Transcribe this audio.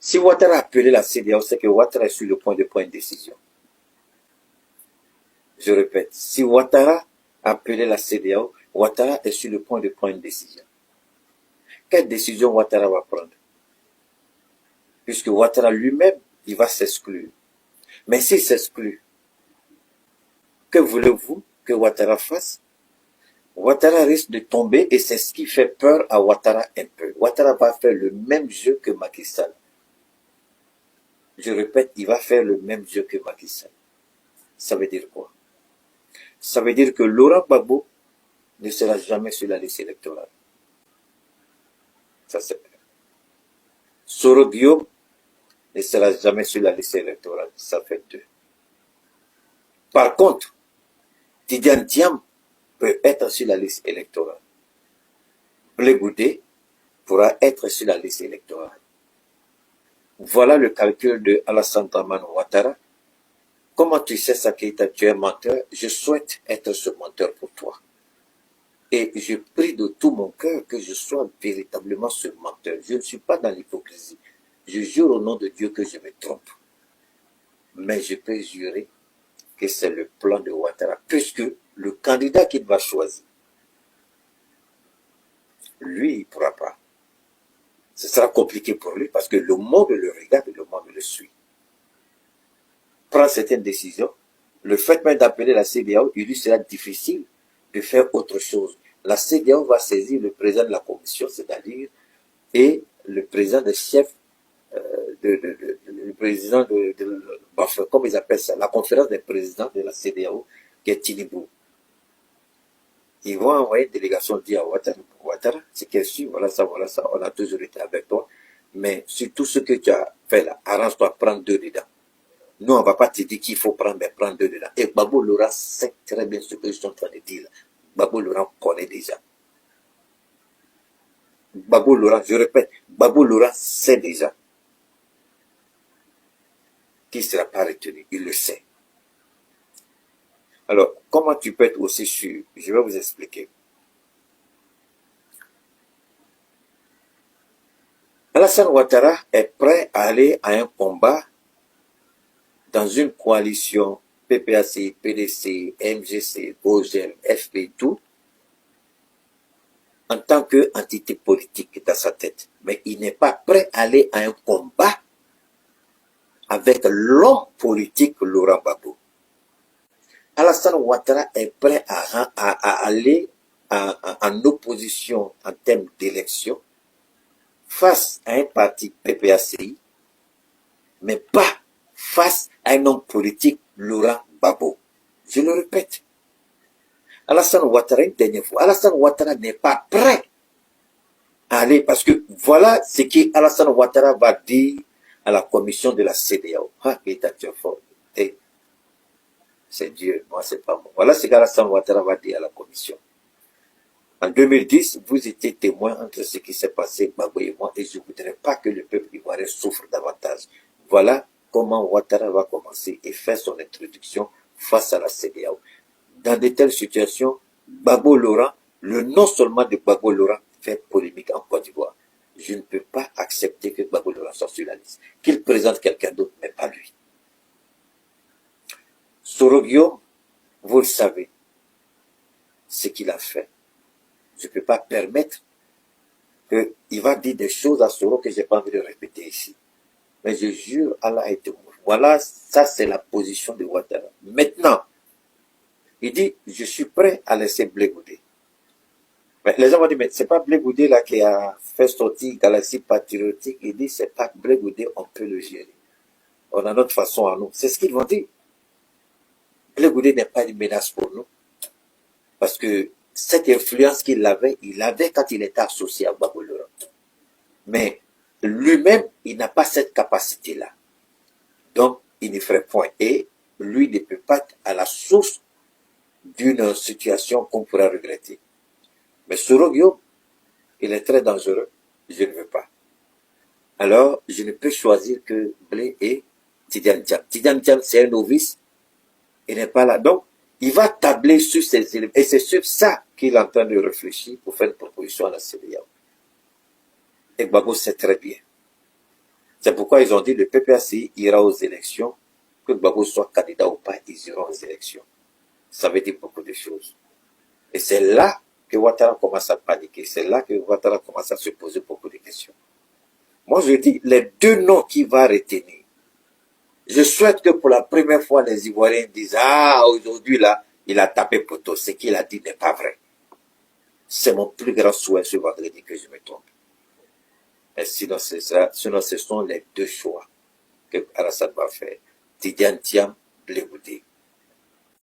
Si Ouattara a appelé la CEDEAO, c'est que Ouattara est sur le point de prendre une décision. Je répète, si Ouattara a appelé la CEDEAO, Ouattara est sur le point de prendre une décision. Quelle décision Ouattara va prendre? Puisque Ouattara lui-même, il va s'exclure. Mais s'il s'exclut, que voulez-vous que Ouattara fasse? Ouattara risque de tomber et c'est ce qui fait peur à Ouattara un peu. Ouattara va faire le même jeu que Macky Sall. Je répète, il va faire le même jeu que Macky Sall. Ça veut dire quoi? Ça veut dire que Laurent Gbagbo ne sera jamais sur la liste électorale. Ça c'est clair. Soro Guillaume ne sera jamais sur la liste électorale. Ça fait 2. Par contre, Tidiane Thiam peut être sur la liste électorale. Blé Goudé pourra être sur la liste électorale. Voilà le calcul de Alassane Dramane Ouattara. Comment tu sais ça, Keïta? Tu es menteur? Je souhaite être ce menteur pour toi. Et je prie de tout mon cœur que je sois véritablement ce menteur. Je ne suis pas dans l'hypocrisie. Je jure au nom de Dieu que je me trompe. Mais je peux jurer que c'est le plan de Ouattara. Puisque le candidat qu'il va choisir, lui, il ne pourra pas. Ce sera compliqué pour lui parce que le monde le regarde et le monde le suit. Prend certaines décisions. Le fait même d'appeler la CEDEAO, il lui sera difficile de faire autre chose. La CEDEAO va saisir le président de la commission, c'est-à-dire, et le président des chefs, le président comment ils appellent ça, la conférence des présidents de la CEDEAO, qui est Tinibou. Ils vont envoyer une délégation dire à Ouattara, c'est qu'elle suit, voilà ça, on a toujours été avec toi, mais sur tout ce que tu as fait là, arrange-toi, prends 2 dedans. Nous, on ne va pas te dire qu'il faut prendre, mais prendre 2 dedans. Et Gbagbo Laurent sait très bien ce que je suis en train de dire là. Gbagbo Laurent connaît déjà. Gbagbo Laurent, je répète, Gbagbo Laurent sait déjà qu'il ne sera pas retenu. Il le sait. Alors, comment tu peux être aussi sûr? Je vais vous expliquer. Alassane Ouattara est prêt à aller à un combat dans une coalition PPAC, PDC, MGC, OGM, FP, tout, en tant qu'entité politique dans sa tête. Mais il n'est pas prêt à aller à un combat avec l'homme politique Laurent Gbagbo. Alassane Ouattara est prêt à aller en opposition en termes d'élection face à un parti PPACI, mais pas face à un homme politique Laurent Gbagbo. Je le répète. Alassane Ouattara, une dernière fois, Alassane Ouattara n'est pas prêt à aller, parce que voilà ce qu'Alassane Ouattara va dire à la commission de la CEDEAO. Ah, c'est Dieu, moi c'est pas moi. Voilà ce qu'Alassane Ouattara va dire à la commission. En 2010, vous étiez témoin entre ce qui s'est passé, Gbagbo et moi, et je ne voudrais pas que le peuple ivoirien souffre davantage. Voilà comment Ouattara va commencer et faire son introduction face à la CEDEAO. Dans de telles situations, Gbagbo Laurent, le nom seulement de Gbagbo Laurent fait polémique en Côte d'Ivoire. Je ne peux pas accepter que Gbagbo Laurent soit sur la liste. Qu'il présente quelqu'un d'autre, mais pas lui. Soro Guillaume, vous le savez, ce qu'il a fait. Je ne peux pas permettre qu'il va dire des choses à Soro que je n'ai pas envie de répéter ici. Mais je jure, Allah est témoin. Voilà, ça c'est la position de Ouattara. Maintenant, il dit, je suis prêt à laisser Blé Goudé. Mais les gens vont dire, mais c'est pas Blé Goudé là qui a fait sortir Galaxie Patriotique. Il dit, c'est pas Blé Goudé, on peut le gérer. On a notre façon à nous. C'est ce qu'ils vont dire. Blé Goudé n'est pas une menace pour nous. Parce que cette influence qu'il avait, il avait quand il était associé à Gbagbo Laurent. Mais lui-même, il n'a pas cette capacité-là. Donc, il ne ferait point. Et lui ne peut pas être à la source d'une situation qu'on pourrait regretter. Mais Soro Guillaume, il est très dangereux. Je ne veux pas. Alors, je ne peux choisir que Blé et Tidiane Thiam. Tidiane Thiam, c'est un novice. Il n'est pas là. Donc, il va tabler sur ces éléments. Et c'est sur ça qu'il est en train de réfléchir pour faire une proposition à la CEDEAO. Et Gbagbo sait très bien. C'est pourquoi ils ont dit le PPACI ira aux élections, que Gbagbo soit candidat ou pas, ils iront aux élections. Ça veut dire beaucoup de choses. Et c'est là que Ouattara commence à paniquer. C'est là que Ouattara commence à se poser beaucoup de questions. Moi, je dis, les deux noms qu'il va retenir. Je souhaite que pour la première fois, les Ivoiriens disent, ah, aujourd'hui, là, il a tapé poteau. Ce qu'il a dit n'est pas vrai. C'est mon plus grand souhait ce vendredi que je me trompe. Et sinon, c'est ça. Sinon, ce sont les deux choix que Alassane va faire. Tidiane Thiam, Blé Goudé.